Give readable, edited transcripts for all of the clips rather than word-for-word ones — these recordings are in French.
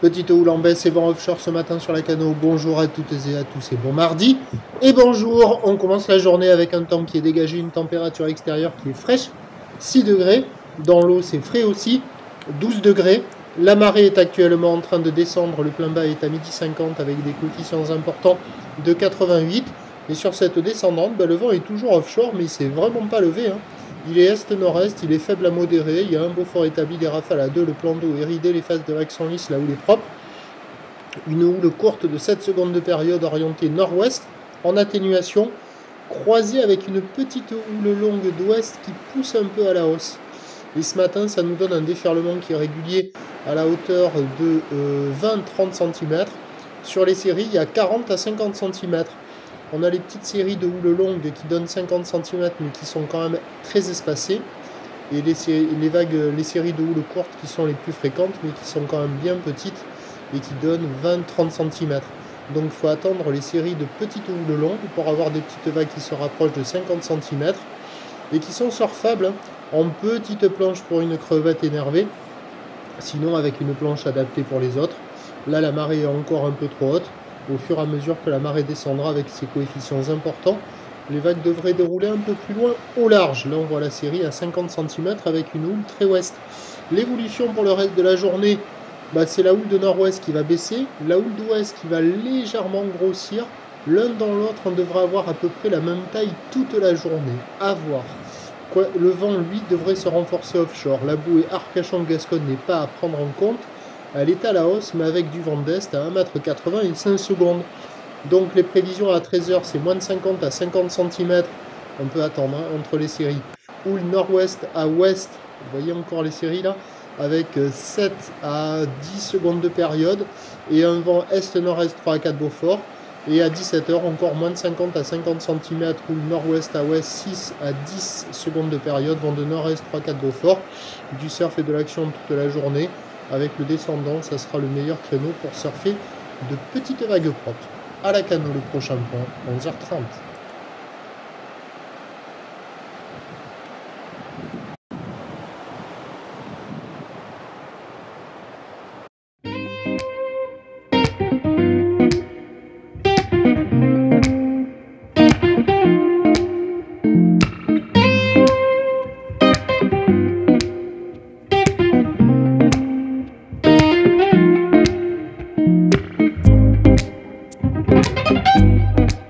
Petite houle en baisse et vent offshore ce matin sur la Cano. Bonjour à toutes et à tous et bon mardi. Et bonjour, on commence la journée avec un temps qui est dégagé, une température extérieure qui est fraîche, 6 degrés. Dans l'eau c'est frais aussi, 12 degrés. La marée est actuellement en train de descendre, le plein bas est à 12h50 avec des coefficients importants de 88. Et sur cette descendante, le vent est toujours offshore mais il ne s'est vraiment pas levé. Il est est-nord-est, il est faible à modéré, il y a un beau fort établi, des rafales à 2, le plan d'eau est ridé, les phases de vagues sont lisses, la houle est propre. Une houle courte de 7 secondes de période orientée nord-ouest, en atténuation, croisée avec une petite houle longue d'ouest qui pousse un peu à la hausse. Et ce matin, ça nous donne un déferlement qui est régulier à la hauteur de 20-30 cm. Sur les séries, il y a 40 à 50 cm. On a les petites séries de houles longues qui donnent 50 cm mais qui sont quand même très espacées. Et les séries de houles courtes qui sont les plus fréquentes mais qui sont quand même bien petites et qui donnent 20-30 cm. Donc il faut attendre les séries de petites houles longues pour avoir des petites vagues qui se rapprochent de 50 cm et qui sont surfables en petite planche pour une crevette énervée. Sinon avec une planche adaptée pour les autres. Là la marée est encore un peu trop haute. Au fur et à mesure que la marée descendra avec ses coefficients importants, les vagues devraient dérouler un peu plus loin au large. Là on voit la série à 50 cm avec une houle très ouest. L'évolution pour le reste de la journée, c'est la houle de nord-ouest qui va baisser, la houle d'ouest qui va légèrement grossir. L'un dans l'autre, on devra avoir à peu près la même taille toute la journée. À voir. Le vent, lui, devrait se renforcer offshore. La bouée Arcachon-Gascogne n'est pas à prendre en compte. Elle est à la hausse, mais avec du vent d'est à 1,80 m et 5 secondes. Donc les prévisions à 13 h, c'est moins de 50 à 50 cm. On peut attendre entre les séries. Houle nord-ouest à ouest, vous voyez encore les séries là, avec 7 à 10 secondes de période. Et un vent est-nord-est 3 à 4 Beaufort. Et à 17 h, encore moins de 50 à 50 cm. Houle nord-ouest à ouest, 6 à 10 secondes de période. Vent de nord-est 3 à 4 Beaufort. Du surf et de l'action toute la journée. Avec le descendant, ça sera le meilleur créneau pour surfer de petites vagues propres. À la Cano, le prochain point, 11h30.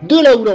De la houle